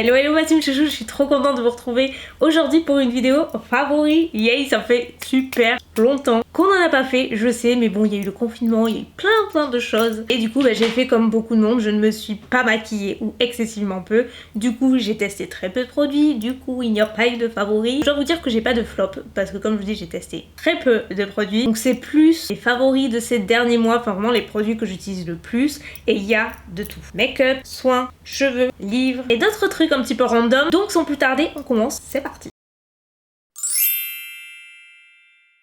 Hello hello ma team chouchou, je suis trop contente de vous retrouver aujourd'hui pour une vidéo favori. Yay, ça fait super longtemps qu'on en a pas fait, je sais, mais bon, il y a eu le confinement, il y a eu plein de choses. Et du coup, j'ai fait comme beaucoup de monde, je ne me suis pas maquillée ou excessivement peu. Du coup, j'ai testé très peu de produits, du coup, il n'y a pas eu de favoris. Je dois vous dire que j'ai pas de flop, parce que comme je vous dis, j'ai testé très peu de produits. Donc c'est plus les favoris de ces derniers mois, enfin vraiment les produits que j'utilise le plus. Et il y a de tout. Make-up, soins, cheveux, livres et d'autres trucs un petit peu random. Donc sans plus tarder, on commence, c'est parti.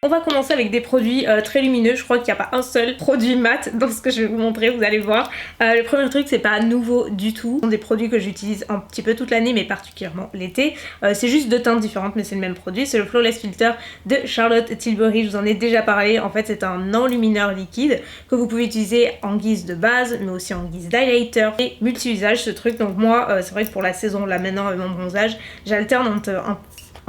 On va commencer avec des produits très lumineux. Je crois qu'il n'y a pas un seul produit mat dans ce que je vais vous montrer, vous allez voir. Le premier truc, c'est pas nouveau du tout. Ce sont des produits que j'utilise un petit peu toute l'année, mais particulièrement l'été. C'est juste deux teintes différentes, mais c'est le même produit. C'est le Flawless Filter de Charlotte Tilbury. Je vous en ai déjà parlé. En fait, c'est un enlumineur liquide que vous pouvez utiliser en guise de base, mais aussi en guise d'highlighter et multi-usage ce truc. Donc moi, c'est vrai que pour la saison, là maintenant, avec mon bronzage, j'alterne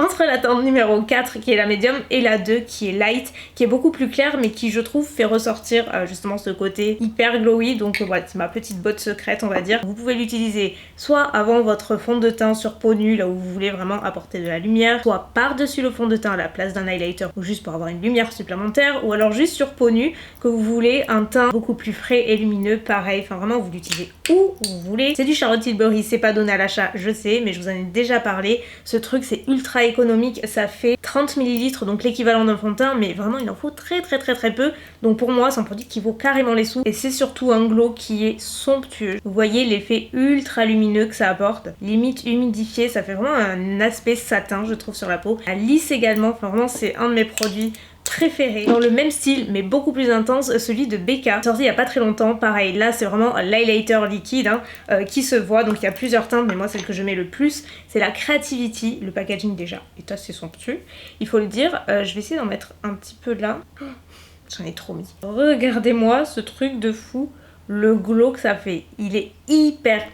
entre la teinte numéro 4 qui est la médium et la 2 qui est light, qui est beaucoup plus claire mais qui je trouve fait ressortir justement ce côté hyper glowy. Donc voilà, c'est ma petite botte secrète on va dire. Vous pouvez l'utiliser soit avant votre fond de teint sur peau nue là où vous voulez vraiment apporter de la lumière, soit par dessus le fond de teint à la place d'un highlighter ou juste pour avoir une lumière supplémentaire, ou alors juste sur peau nue que vous voulez un teint beaucoup plus frais et lumineux, pareil, enfin vraiment vous l'utilisez où vous voulez. C'est du Charlotte Tilbury, c'est pas donné à l'achat je sais, mais je vous en ai déjà parlé. Ce truc c'est ultra économique, ça fait 30 ml, donc l'équivalent d'un fond de teint, mais vraiment il en faut très peu. Donc pour moi c'est un produit qui vaut carrément les sous et c'est surtout un glow qui est somptueux. Vous voyez l'effet ultra lumineux que ça apporte, limite humidifié, ça fait vraiment un aspect satin je trouve sur la peau. La lisse également, enfin vraiment c'est un de mes produits préféré. Dans le même style mais beaucoup plus intense, celui de Becca, sorti il y a pas très longtemps. Pareil, là c'est vraiment l'highlighter liquide qui se voit, donc il y a plusieurs teintes mais moi celle que je mets le plus c'est la Creativity. Le packaging déjà est assez somptueux, il faut le dire. Je vais essayer d'en mettre un petit peu là. J'en ai trop mis. Regardez-moi ce truc de fou, le glow que ça fait. Il est hyper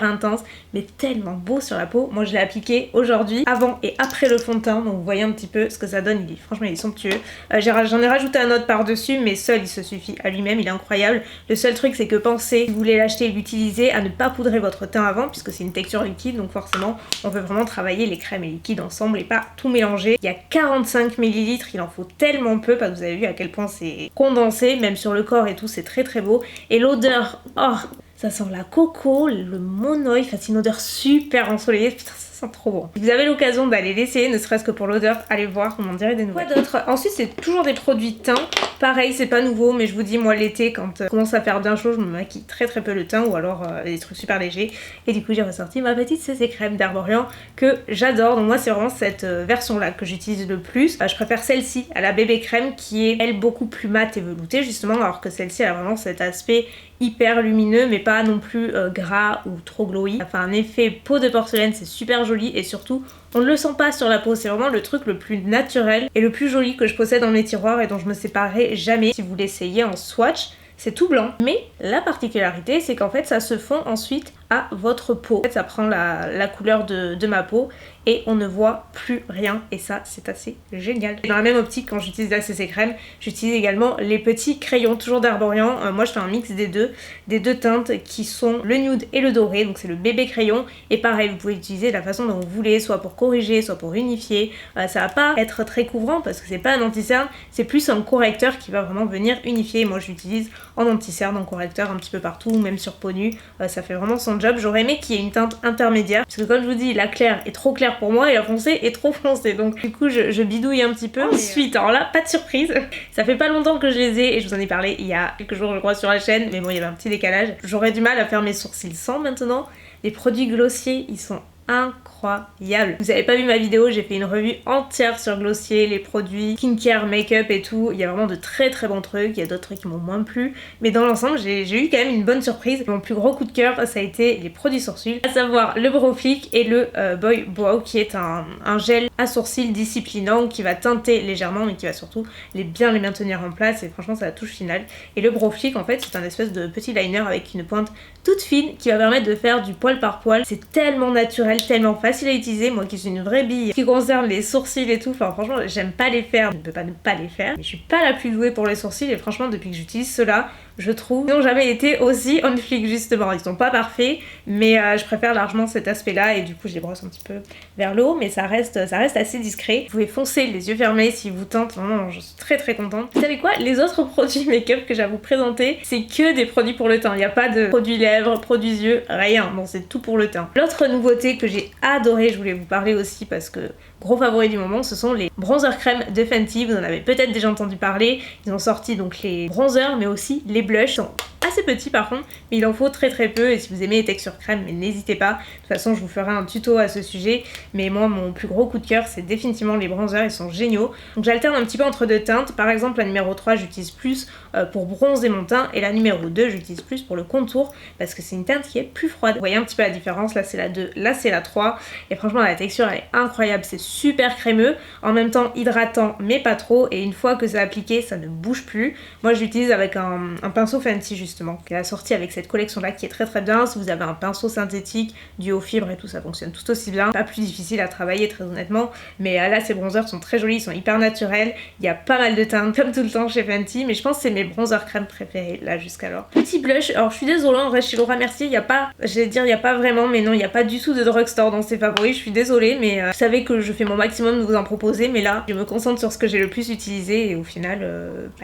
intense mais tellement beau sur la peau. Moi je l'ai appliqué aujourd'hui avant et après le fond de teint, donc vous voyez un petit peu ce que ça donne. Franchement il est somptueux. J'en ai rajouté un autre par dessus mais seul il se suffit à lui-même, il est incroyable. Le seul truc c'est que pensez, si vous voulez l'acheter et l'utiliser, à ne pas poudrer votre teint avant puisque c'est une texture liquide, donc forcément on veut vraiment travailler les crèmes et liquides ensemble et pas tout mélanger. Il y a 45 ml, il en faut tellement peu parce que vous avez vu à quel point c'est condensé, même sur le corps et tout, c'est très beau. Et l'odeur, oh, ça sent la coco, le monoï, enfin c'est une odeur super ensoleillée, putain ça sent trop bon. Si vous avez l'occasion d'aller l'essayer, ne serait-ce que pour l'odeur, allez voir, on m'en dirait des nouvelles. Quoi d'autre? Ensuite c'est toujours des produits teint, pareil c'est pas nouveau mais je vous dis moi l'été quand ça commence à faire bien chaud, je me maquille très peu le teint ou alors des trucs super légers. Et du coup j'ai ressorti ma petite CC crème d'Herborian que j'adore, donc moi c'est vraiment cette version là que j'utilise le plus. Je préfère celle-ci à la bébé crème qui est elle beaucoup plus mate et veloutée justement, alors que celle-ci elle a vraiment cet aspect hyper lumineux mais pas non plus gras ou trop glowy. Ça fait un effet peau de porcelaine, c'est super joli et surtout on ne le sent pas sur la peau. C'est vraiment le truc le plus naturel et le plus joli que je possède dans mes tiroirs et dont je me séparerai jamais. Si vous l'essayez en swatch, c'est tout blanc. Mais la particularité c'est qu'en fait ça se fond ensuite à votre peau. En fait ça prend la couleur de ma peau et on ne voit plus rien et ça c'est assez génial. Dans la même optique, quand j'utilise la CC crème, j'utilise également les petits crayons toujours d'Herborian. Moi je fais un mix des deux teintes qui sont le nude et le doré, donc c'est le bébé crayon. Et pareil, vous pouvez l'utiliser de la façon dont vous voulez, soit pour corriger, soit pour unifier. Ça va pas être très couvrant parce que c'est pas un anti-cerne, c'est plus un correcteur qui va vraiment venir unifier. Moi je l'utilise en anti-cerne, en correcteur un petit peu partout, même sur peau nue, ça fait vraiment son job. J'aurais aimé qu'il y ait une teinte intermédiaire parce que comme je vous dis, la claire est trop claire pour moi et la foncée est trop foncée, donc du coup je bidouille un petit peu. Ensuite, alors là pas de surprise, ça fait pas longtemps que je les ai et je vous en ai parlé il y a quelques jours je crois sur la chaîne, mais bon il y avait un petit décalage. J'aurais du mal à faire mes sourcils sans maintenant. Les produits Glossier ils sont incroyable. Vous avez pas vu ma vidéo, j'ai fait une revue entière sur Glossier, les produits skincare, make-up et tout. Il y a vraiment de très bons trucs, il y a d'autres trucs qui m'ont moins plu, mais dans l'ensemble j'ai eu quand même une bonne surprise. Mon plus gros coup de cœur ça a été les produits sourcils, à savoir le Brow Flick et le Boy Brow, qui est un gel à sourcils disciplinant qui va teinter légèrement mais qui va surtout bien les maintenir en place, et franchement c'est la touche finale. Et le Brow Flick en fait c'est un espèce de petit liner avec une pointe toute fine qui va permettre de faire du poil par poil. C'est tellement naturel, tellement facile à utiliser, moi qui suis une vraie bille qui concerne les sourcils et tout, enfin franchement j'aime pas les faire, je ne peux pas ne pas les faire, mais je suis pas la plus douée pour les sourcils et franchement depuis que j'utilise cela, je trouve. Ils n'ont jamais été aussi on fleek justement, ils sont pas parfaits, mais je préfère largement cet aspect là et du coup je les brosse un petit peu vers le haut, mais ça reste assez discret. Vous pouvez foncer les yeux fermés si vous tente, vraiment je suis très contente. Vous savez quoi, les autres produits make-up que j'ai à vous présenter, c'est que des produits pour le teint, il n'y a pas de produits lèvres, produits yeux, rien, bon c'est tout pour le teint. L'autre nouveauté que j'ai adoré, je voulais vous parler aussi parce que gros favori du moment, ce sont les bronzers crème de Fenty, vous en avez peut-être déjà entendu parler. Ils ont sorti donc les bronzers mais aussi les blushs, ils sont assez petits par contre, mais il en faut très peu et si vous aimez les textures crème, n'hésitez pas. De toute façon je vous ferai un tuto à ce sujet, mais moi mon plus gros coup de cœur c'est définitivement les bronzers, ils sont géniaux. Donc j'alterne un petit peu entre deux teintes, par exemple la numéro 3 j'utilise plus pour bronzer mon teint et la numéro 2 j'utilise plus pour le contour parce que c'est une teinte qui est plus froide. Vous voyez un petit peu la différence, là c'est la 2, là c'est la 3 et franchement la texture elle est incroyable, c'est super crémeux, en même temps hydratant mais pas trop et une fois que c'est appliqué ça ne bouge plus. Moi je l'utilise avec un pinceau Fenty justement, qu'elle a sorti avec cette collection là qui est très bien. Si vous avez un pinceau synthétique, du haut fibre et tout, ça fonctionne tout aussi bien. Pas plus difficile à travailler très honnêtement, mais là ces bronzers sont très jolis, ils sont hyper naturels, il y a pas mal de teintes comme tout le temps chez Fenty, mais je pense que c'est mes bronzers crème préférés là jusqu'alors. Petit blush, alors je suis désolée en vrai chez Laura Mercier il y a pas, j'allais dire il y a pas vraiment, mais non il y a pas du tout de drugstore dans ses favoris, je suis désolée, mais vous savez que je fais mon maximum de vous en proposer, mais là je me concentre sur ce que j'ai le plus utilisé et au final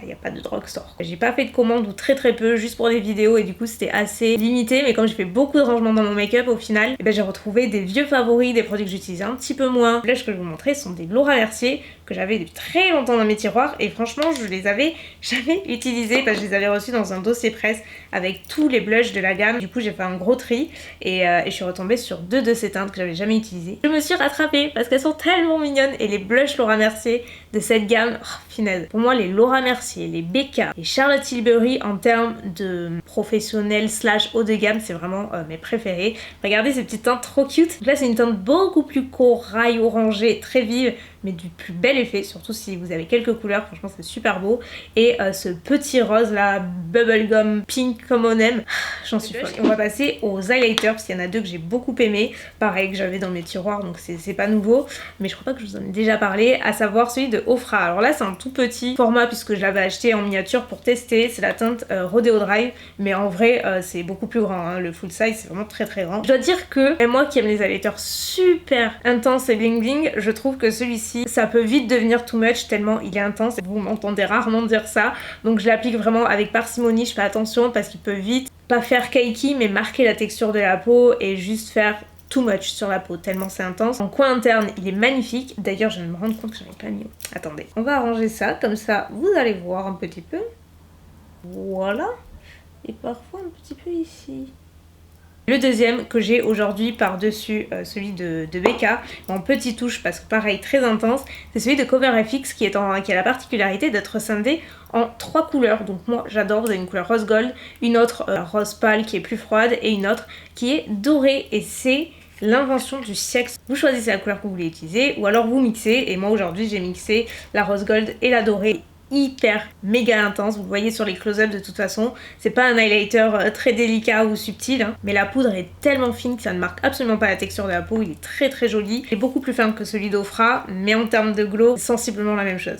il y a pas de drugstore. J'ai pas fait de commande ou très peu, juste pour des vidéos et du coup c'était assez limité, mais comme j'ai fait beaucoup de rangements dans mon make-up au final, et ben j'ai retrouvé des vieux favoris, des produits que j'utilisais un petit peu moins. Les blushs que je vais vous montrer sont des Laura Mercier que j'avais depuis très longtemps dans mes tiroirs et franchement je les avais jamais utilisés parce que je les avais reçus dans un dossier presse avec tous les blushs de la gamme. Du coup j'ai fait un gros tri et je suis retombée sur deux de ces teintes que j'avais jamais utilisées. Je me suis rattrapée parce qu'elles sont tellement mignonnes et les blushs Laura Mercier de cette gamme, oh, finesse. Pour moi les Laura Mercier, les Becca, les Charlotte Tilbury en termes de professionnel slash haut de gamme, c'est vraiment mes préférés. Regardez ces petites teintes trop cute. Donc là c'est une teinte beaucoup plus corail orangée, très vive, mais du plus bel effet, surtout si vous avez quelques couleurs, franchement c'est super beau. Et ce petit rose là, bubblegum pink comme on aime, j'en suis folle. Et on va passer aux highlighters, parce qu'il y en a deux que j'ai beaucoup aimé, pareil que j'avais dans mes tiroirs, donc c'est pas nouveau, mais je crois pas que je vous en ai déjà parlé, à savoir celui de Ofra. Alors là c'est un tout petit format puisque je l'avais acheté en miniature pour tester, c'est la teinte Rodeo Drive, mais en vrai c'est beaucoup plus grand, hein. Le full size c'est vraiment très grand. Je dois dire que moi qui aime les highlighters super intenses et bling bling, je trouve que celui-ci ça peut vite devenir too much tellement il est intense. Vous m'entendez rarement dire ça, donc je l'applique vraiment avec parcimonie, je fais attention parce qu'il peut vite pas faire cakey mais marquer la texture de la peau et juste faire too much sur la peau tellement c'est intense. En coin interne il est magnifique, d'ailleurs je viens de me rendre compte que j'avais pas mis. Attendez, on va arranger ça comme ça vous allez voir un petit peu. Voilà, et parfois un petit peu ici. Le deuxième que j'ai aujourd'hui par-dessus celui de Becca, en petite touche parce que pareil très intense, c'est celui de CoverFX qui a la particularité d'être scindé en 3 couleurs. Donc moi j'adore, vous avez une couleur rose gold, une autre rose pâle qui est plus froide et une autre qui est dorée et c'est l'invention du siècle. Vous choisissez la couleur que vous voulez utiliser ou alors vous mixez et moi aujourd'hui j'ai mixé la rose gold et la dorée. Hyper méga intense, vous le voyez sur les close-up de toute façon, c'est pas un highlighter très délicat ou subtil hein, mais la poudre est tellement fine que ça ne marque absolument pas la texture de la peau, il est très joli, il est beaucoup plus fin que celui d'Ofra mais en termes de glow, c'est sensiblement la même chose.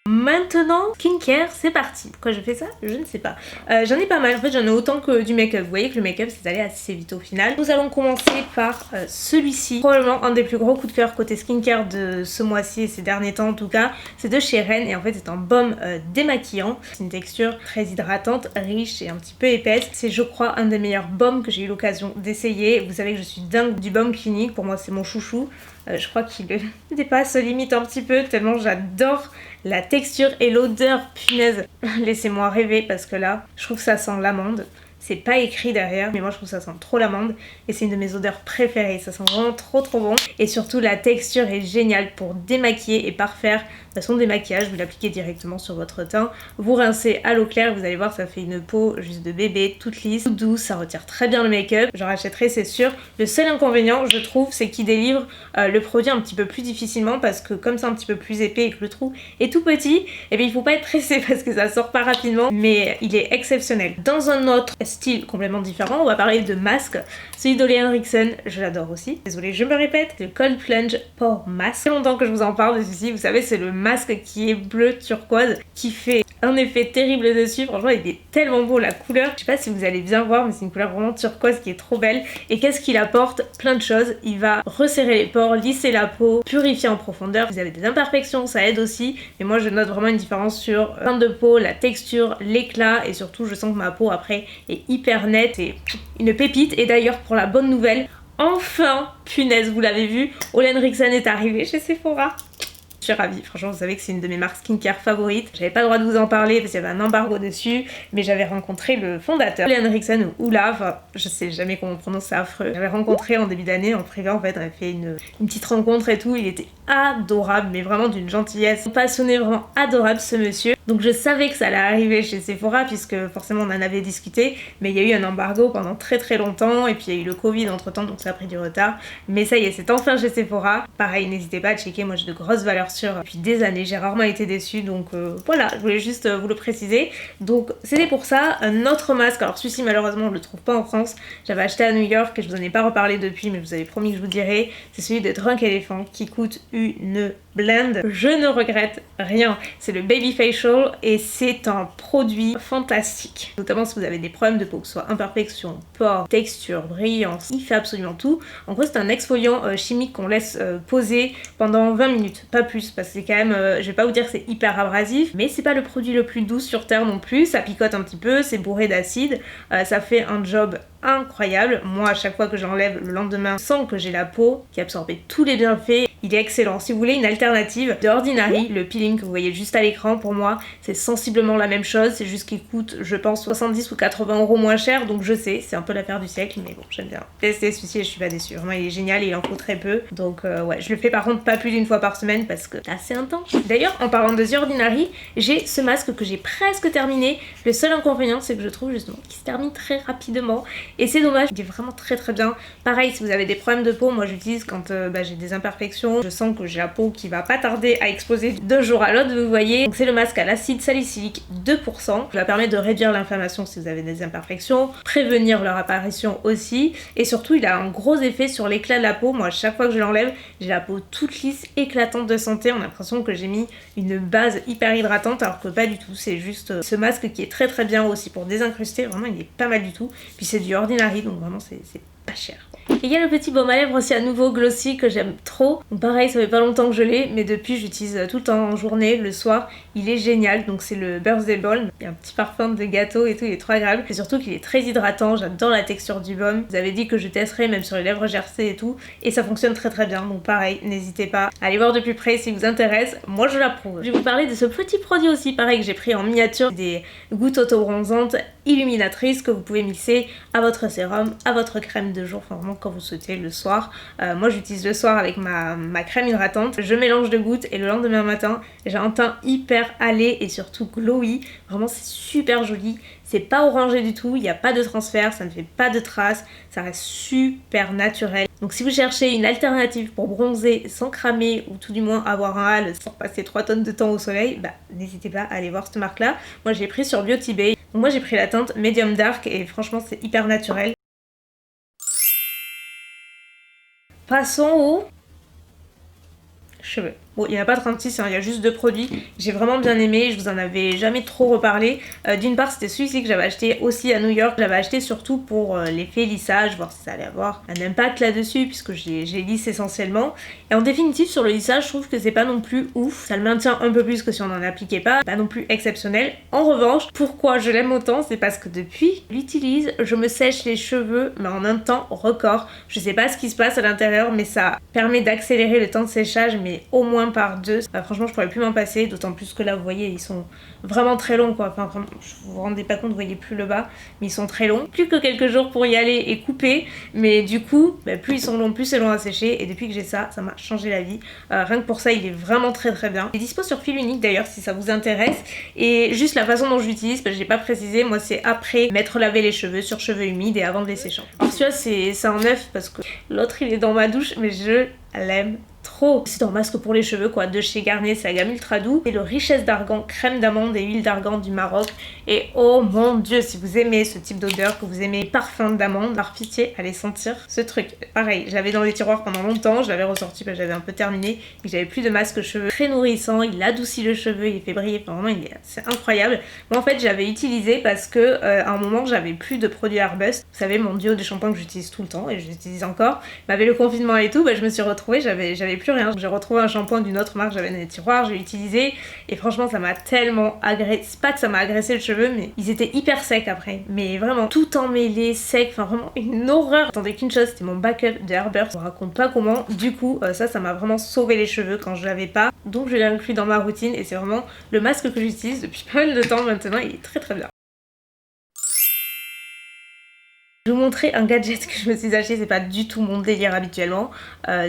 Maintenant, skincare, c'est parti. Pourquoi je fais ça? Je ne sais pas. J'en ai pas mal, en fait j'en ai autant que du make-up. Vous voyez que le make-up c'est allé assez vite au final. Nous allons commencer par celui-ci. Probablement un des plus gros coups de cœur côté skincare de ce mois-ci et ces derniers temps en tout cas. C'est de chez Ren et en fait c'est un baume démaquillant. C'est une texture très hydratante, riche et un petit peu épaisse. C'est je crois un des meilleurs baumes que j'ai eu l'occasion d'essayer. Vous savez que je suis dingue du baume clinique, pour moi c'est mon chouchou. Je crois qu'il le dépasse limite un petit peu tellement j'adore la texture et l'odeur, punaise. Laissez-moi rêver parce que là, je trouve que ça sent l'amande. C'est pas écrit derrière, mais moi je trouve que ça sent trop l'amande et c'est une de mes odeurs préférées. Ça sent vraiment trop bon et surtout la texture est géniale pour démaquiller et parfaire son démaquillage. Vous l'appliquez directement sur votre teint, vous rincez à l'eau claire, vous allez voir ça fait une peau juste de bébé, toute lisse, toute douce, ça retire très bien le make-up. J'en rachèterai c'est sûr. Le seul inconvénient je trouve c'est qu'il délivre le produit un petit peu plus difficilement parce que comme c'est un petit peu plus épais et que le trou est tout petit, et bien il faut pas être pressé parce que ça sort pas rapidement, mais il est exceptionnel. Dans un autre style complètement différent. On va parler de masque. Celui d'Ole Henriksen, je l'adore aussi. Désolée, je me répète, le Cold Plunge Pore Mask. Ça fait longtemps que je vous en parle de ceci. Vous savez, c'est le masque qui est bleu turquoise, qui fait un effet terrible dessus. Franchement, il est tellement beau, la couleur. Je sais pas si vous allez bien voir, mais c'est une couleur vraiment turquoise qui est trop belle. Et qu'est-ce qu'il apporte? Plein de choses. Il va resserrer les pores, lisser la peau, purifier en profondeur. Vous avez des imperfections, ça aide aussi. Mais moi, je note vraiment une différence sur la teinte de peau, la texture, l'éclat. Et surtout, je sens que ma peau, après, est hyper nette. C'est une pépite. Et d'ailleurs, pour la bonne nouvelle, enfin, punaise, vous l'avez vu, Ole Henriksen est arrivé chez Sephora. Je suis ravie, franchement vous savez que c'est une de mes marques skincare favorites. J'avais pas le droit de vous en parler parce qu'il y avait un embargo dessus, mais j'avais rencontré le fondateur, Ole Henriksen ou Ola, enfin je sais jamais comment on prononce, c'est affreux. J'avais rencontré en début d'année en privé en fait, on avait fait une petite rencontre et tout, il était adorable, mais vraiment d'une gentillesse, passionné, vraiment adorable ce monsieur. Donc je savais que ça allait arriver chez Sephora puisque forcément on en avait discuté, mais il y a eu un embargo pendant très longtemps et puis il y a eu le Covid entre temps donc ça a pris du retard. Mais ça y est, c'est enfin chez Sephora. Pareil, n'hésitez pas à checker, moi j'ai de grosses valeurs sûres depuis des années, j'ai rarement été déçue donc voilà, je voulais juste vous le préciser. Donc c'était pour ça. Un autre masque, alors celui-ci malheureusement on le trouve pas en France, j'avais acheté à New York et je vous en ai pas reparlé depuis mais je vous avais promis que je vous dirais, c'est celui de Drunk Elephant qui coûte une blinde. Je ne regrette rien, c'est le Baby Facial et c'est un produit fantastique. Notamment si vous avez des problèmes de peau, que ce soit imperfection, pores, texture, brillance, il fait absolument tout. En gros c'est un exfoliant chimique qu'on laisse poser pendant 20 minutes, pas plus, parce que c'est quand même, je vais pas vous dire que c'est hyper abrasif, mais c'est pas le produit le plus doux sur terre non plus, ça picote un petit peu, c'est bourré d'acide, ça fait un job incroyable. Moi à chaque fois que j'enlève le lendemain, je sens que j'ai la peau qui a absorbé tous les bienfaits. Il est excellent. Si vous voulez une alternative de Ordinary, le peeling que vous voyez juste à l'écran, pour moi c'est sensiblement la même chose, c'est juste qu'il coûte je pense 70 ou 80 € moins cher, donc je sais c'est un peu l'affaire du siècle, mais bon j'aime bien tester celui-ci et je suis pas déçue, vraiment il est génial et il en faut très peu, donc ouais je le fais par contre pas plus d'une fois par semaine parce que c'est assez intense. D'ailleurs en parlant de The Ordinary, j'ai ce masque que j'ai presque terminé. Le seul inconvénient c'est que je trouve justement qu'il se termine très rapidement et c'est dommage, il est vraiment très bien. Pareil si vous avez des problèmes de peau, moi j'utilise quand j'ai des imperfections, je sens que j'ai la peau qui va pas tarder à exploser d'un jour à l'autre, vous voyez. Donc c'est le masque à l'acide salicylique 2%, qui va permettre de réduire l'inflammation si vous avez des imperfections, prévenir leur apparition aussi, et surtout il a un gros effet sur l'éclat de la peau. Moi à chaque fois que je l'enlève, j'ai la peau toute lisse, éclatante de santé, on a l'impression que j'ai mis une base hyper hydratante alors que pas du tout, c'est juste ce masque qui est très bien aussi pour désincruster, vraiment il est pas mal du tout, puis c'est du Ordinary donc vraiment c'est pas cher. Et il y a le petit baume à lèvres aussi à nouveau glossy que j'aime trop. Donc pareil, ça fait pas longtemps que je l'ai, mais depuis j'utilise tout le temps en journée, le soir. Il est génial, donc c'est le Birthday Balm. Il y a un petit parfum de gâteau et tout, il est trop agréable. Et surtout qu'il est très hydratant, j'adore la texture du baume. Vous avez dit que je testerais même sur les lèvres gercées et tout. Et ça fonctionne très bien, donc pareil, n'hésitez pas à aller voir de plus près si vous intéresse. Moi je l'approuve. Je vais vous parler de ce petit produit aussi, pareil, que j'ai pris en miniature. Des gouttes auto-bronzantes illuminatrices que vous pouvez mixer à votre sérum, à votre crème de jour, enfin vraiment quand vous souhaitez le soir. Moi j'utilise le soir avec ma crème hydratante, je mélange de gouttes et le lendemain matin j'ai un teint hyper hâlé et surtout glowy, vraiment c'est super joli, c'est pas orangé du tout, il n'y a pas de transfert, ça ne fait pas de traces, ça reste super naturel. Donc si vous cherchez une alternative pour bronzer sans cramer ou tout du moins avoir un hâle sans passer 3 tonnes de temps au soleil, bah n'hésitez pas à aller voir cette marque là. Moi j'ai pris sur Beauty Bay, donc moi j'ai pris la teinte Medium Dark et franchement c'est hyper naturel. Passons aux cheveux. Bon, il n'y en a pas 36, hein, il y a juste 2 produits. J'ai vraiment bien aimé, je vous en avais jamais trop reparlé. D'une part, c'était celui-ci que j'avais acheté aussi à New York. J'avais acheté surtout pour l'effet lissage, voir si ça allait avoir un impact là-dessus, puisque j'ai lisse essentiellement. Et en définitive, sur le lissage, je trouve que c'est pas non plus ouf. Ça le maintient un peu plus que si on n'en appliquait pas. Pas non plus exceptionnel. En revanche, pourquoi je l'aime autant, c'est parce que depuis que je l'utilise, je me sèche les cheveux, mais en un temps record. Je sais pas ce qui se passe à l'intérieur, mais ça permet d'accélérer le temps de séchage, mais au moins par 2. Franchement je pourrais plus m'en passer, d'autant plus que là vous voyez ils sont vraiment très longs quoi, enfin vraiment, vous vous rendez pas compte, vous voyez plus le bas, mais ils sont très longs, plus que quelques jours pour y aller et couper, mais du coup plus ils sont longs, plus c'est long à sécher, et depuis que j'ai ça m'a changé la vie. Rien que pour ça il est vraiment très bien. Il est dispo sur fil unique d'ailleurs si ça vous intéresse, et juste la façon dont je l'utilise, parce que j'ai pas précisé, moi c'est après m'être lavé les cheveux sur cheveux humides et avant de les sécher. Alors celui-là c'est un neuf parce que l'autre il est dans ma douche, mais je l'aime trop. C'est un masque pour les cheveux quoi, de chez Garnier, c'est la gamme ultra doux. Et le Richesse d'Argan, crème d'amande et huile d'argan du Maroc. Et oh mon dieu, si vous aimez ce type d'odeur, que vous aimez les parfums d'amande, par pitié, allez sentir ce truc. Pareil, je l'avais dans les tiroirs pendant longtemps, je l'avais ressorti parce que j'avais un peu terminé et que j'avais plus de masque cheveux. Très nourrissant, il adoucit le cheveu, il fait briller, enfin, vraiment c'est incroyable. Moi en fait j'avais utilisé parce que à un moment j'avais plus de produits Arbust. Vous savez mon duo de shampoing que j'utilise tout le temps et j'utilise encore. Mais avec le confinement et tout, je me suis retrouvée, j'avais plus rien. J'ai retrouvé un shampoing d'une autre marque, j'avais dans les tiroirs, j'ai utilisé et franchement ça m'a tellement agressé. C'est pas que ça m'a agressé le cheveu, mais ils étaient hyper secs après. Mais vraiment tout emmêlé, sec, enfin vraiment une horreur. J'attendais qu'une chose, c'était mon backup de Herbert. Je vous raconte pas comment. Du coup, ça m'a vraiment sauvé les cheveux quand je l'avais pas. Donc je l'ai inclus dans ma routine et c'est vraiment le masque que j'utilise depuis pas mal de temps maintenant. Il est très très bien. Je vais vous montrer un gadget que je me suis acheté, c'est pas du tout mon délire habituellement.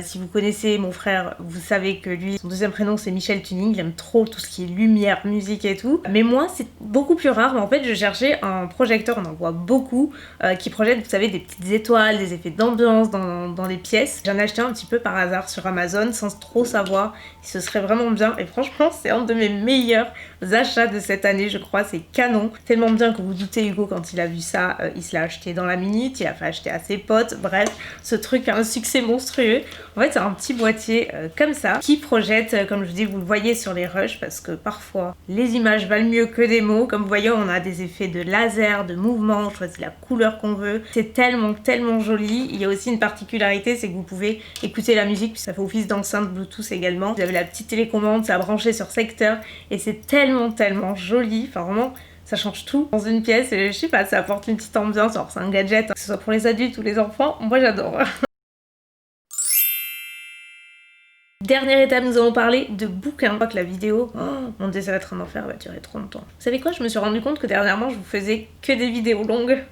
Si vous connaissez mon frère, vous savez que lui, son deuxième prénom c'est Michel Tuning, il aime trop tout ce qui est lumière, musique et tout. Mais moi c'est beaucoup plus rare, mais en fait je cherchais un projecteur, on en voit beaucoup, qui projette, vous savez, des petites étoiles, des effets d'ambiance dans les pièces. J'en ai acheté un petit peu par hasard sur Amazon sans trop savoir si ce serait vraiment bien. Et franchement c'est un de mes meilleurs achats de cette année, je crois, c'est canon. Tellement bien que vous doutez Hugo quand il a vu ça, il se l'a acheté dans la minute, il a fait acheter à ses potes, bref, ce truc a un succès monstrueux. En fait c'est un petit boîtier comme ça, qui projette, comme je vous dis, vous le voyez sur les rushs, parce que parfois les images valent mieux que des mots. Comme vous voyez on a des effets de laser, de mouvement, on choisit la couleur qu'on veut, c'est tellement joli. Il y a aussi une particularité, c'est que vous pouvez écouter la musique, puis ça fait office d'enceinte Bluetooth également. Vous avez la petite télécommande, ça a branché sur secteur, et c'est tellement joli, enfin vraiment ça change tout dans une pièce et je sais pas, ça apporte une petite ambiance. Alors c'est un gadget, que ce soit pour les adultes ou les enfants, moi j'adore. Dernière étape, nous allons parler de bouquins. Je crois que la vidéo, oh mon dieu ça va être un enfer, elle va durer trop longtemps. Vous savez quoi, je me suis rendu compte que dernièrement je vous faisais que des vidéos longues.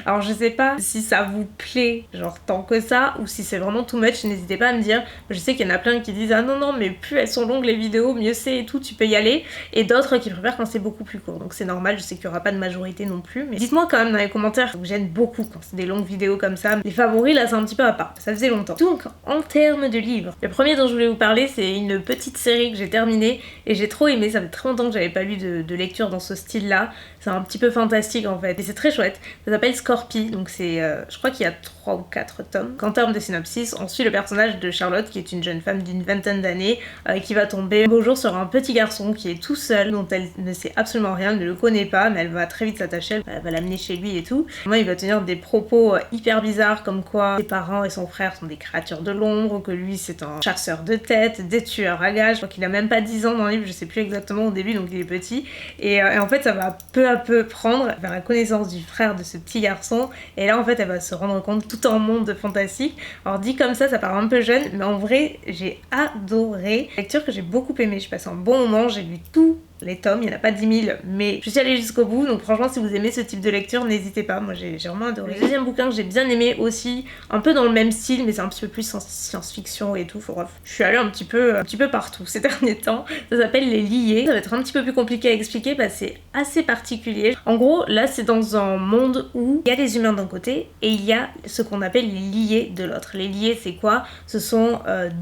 Alors je sais pas si ça vous plaît genre tant que ça ou si c'est vraiment too much, n'hésitez pas à me dire. Je sais qu'il y en a plein qui disent ah non mais plus elles sont longues les vidéos mieux c'est et tout, tu peux y aller, et d'autres qui préfèrent quand c'est beaucoup plus court, donc c'est normal, je sais qu'il y aura pas de majorité non plus, mais dites-moi quand même dans les commentaires, ça vous gêne beaucoup quand c'est des longues vidéos comme ça. Les favoris là c'est un petit peu à part, ça faisait longtemps. Donc en termes de livres, le premier dont je voulais vous parler c'est une petite série que j'ai terminée et j'ai trop aimé, ça fait très longtemps que j'avais pas lu de lecture dans ce style là, c'est un petit peu fantastique en fait et c'est très chouette, ça s'appelle Scorpie, donc c'est je crois qu'il y a 3 ou 4 tomes. En termes de synopsis, on suit le personnage de Charlotte qui est une jeune femme d'une vingtaine d'années qui va tomber un beau jour sur un petit garçon qui est tout seul, dont elle ne sait absolument rien, ne le connaît pas, mais elle va très vite s'attacher, elle va l'amener chez lui et tout. Moi il va tenir des propos hyper bizarres comme quoi ses parents et son frère sont des créatures de l'ombre, que lui c'est un chasseur de tête, des tueurs à gages, je crois qu'il a même pas 10 ans dans le livre, je sais plus exactement au début, donc il est petit, et en fait ça va peu à peu prendre vers la connaissance du frère de ce petit garçon, et là en fait elle va se rendre compte tout en monde fantastique. Alors dit comme ça paraît un peu jeune, mais en vrai j'ai adoré, lecture que j'ai beaucoup aimée, je passe un bon moment, j'ai lu tout les tomes, il n'y en a pas 10 000, mais je suis allée jusqu'au bout, donc franchement si vous aimez ce type de lecture, n'hésitez pas, moi j'ai vraiment adoré. Le deuxième bouquin que j'ai bien aimé aussi, un peu dans le même style, mais c'est un petit peu plus science-fiction et tout, bref, je suis allée un petit peu partout ces derniers temps, ça s'appelle Les Liés, ça va être un petit peu plus compliqué à expliquer parce que c'est assez particulier. En gros, là c'est dans un monde où il y a les humains d'un côté et il y a ce qu'on appelle les liés de l'autre. Les liés c'est quoi? Ce sont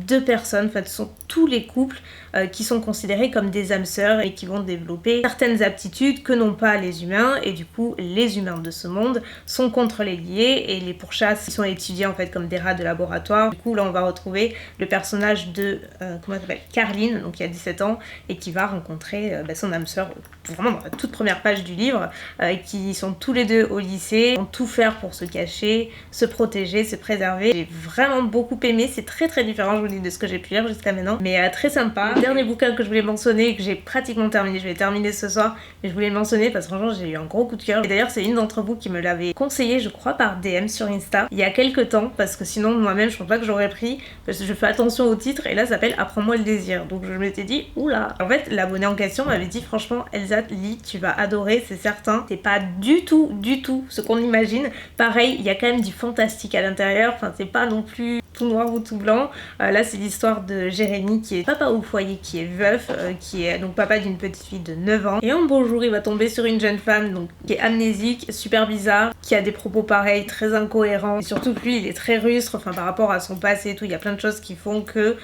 deux personnes, en fait ce sont tous les couples qui sont considérés comme des âmes sœurs et qui vont développer certaines aptitudes que n'ont pas les humains, et du coup les humains de ce monde sont contre les liés et les pourchassent, ils sont étudiés en fait comme des rats de laboratoire. Du coup là on va retrouver le personnage de comment elle s'appelle, Carline, donc qui a 17 ans et qui va rencontrer son âme sœur vraiment dans la toute première page du livre, qui sont tous les deux au lycée, vont tout faire pour se cacher, se protéger, se préserver. J'ai vraiment beaucoup aimé, c'est très différent je vous dis de ce que j'ai pu lire jusqu'à maintenant, mais très sympa. Le dernier bouquin que je voulais mentionner et que j'ai pratiquement terminé, je vais terminer ce soir, mais je voulais le mentionner parce que franchement j'ai eu un gros coup de cœur, et d'ailleurs c'est une d'entre vous qui me l'avait conseillé je crois par DM sur Insta il y a quelques temps, parce que sinon moi-même je pense pas que j'aurais pris, parce que je fais attention au titre, et là ça s'appelle Apprends-moi le désir, donc je m'étais dit oula. En fait l'abonné en question m'avait dit franchement Elsa lis, tu vas adorer, c'est certain, c'est pas du tout ce qu'on imagine. Pareil il y a quand même du fantastique à l'intérieur, enfin c'est pas non plus tout noir ou tout blanc. Là c'est l'histoire de Jérémy qui est papa au foyer, qui est veuf, qui est donc papa d'une petite fille de 9 ans. Et un beau jour il va tomber sur une jeune femme donc, qui est amnésique, super bizarre, qui a des propos pareils, très incohérents. Et surtout que lui il est très rustre, enfin par rapport à son passé et tout, il y a plein de choses qui font que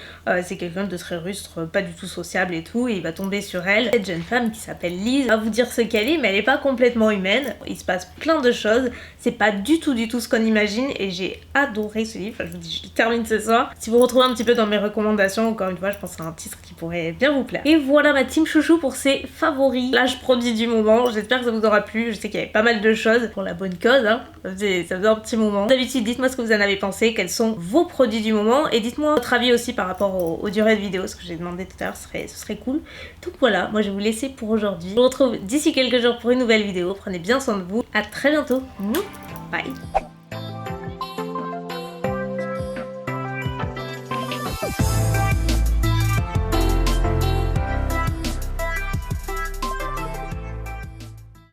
c'est quelqu'un de très rustre, pas du tout sociable et tout. Et il va tomber sur elle, cette jeune femme qui s'appelle Lise. On va vous dire ce qu'elle est, mais elle est pas complètement humaine. Il se passe plein de choses, c'est pas du tout ce qu'on imagine et j'ai adoré ce livre. Enfin, je vous dis, je le termine ce soir. Si vous retrouvez un petit peu dans mes recommandations, encore une fois, je pense à un titre qui pourrait bien vous plaire. Et voilà ma team chouchou pour ces favoris. Là, je produis du moment. J'espère que ça vous aura plu. Je sais qu'il y avait pas mal de choses pour la bonne cause, hein. Ça faisait un petit moment. D'habitude, dites-moi ce que vous en avez pensé, quels sont vos produits du moment et dites-moi votre avis aussi par rapport aux durées de vidéo, ce que j'ai demandé tout à l'heure, ce serait cool. Donc voilà, moi je vais vous laisser pour aujourd'hui. Je vous retrouve d'ici quelques jours pour une nouvelle vidéo. Prenez bien soin de vous. À très bientôt. Bye.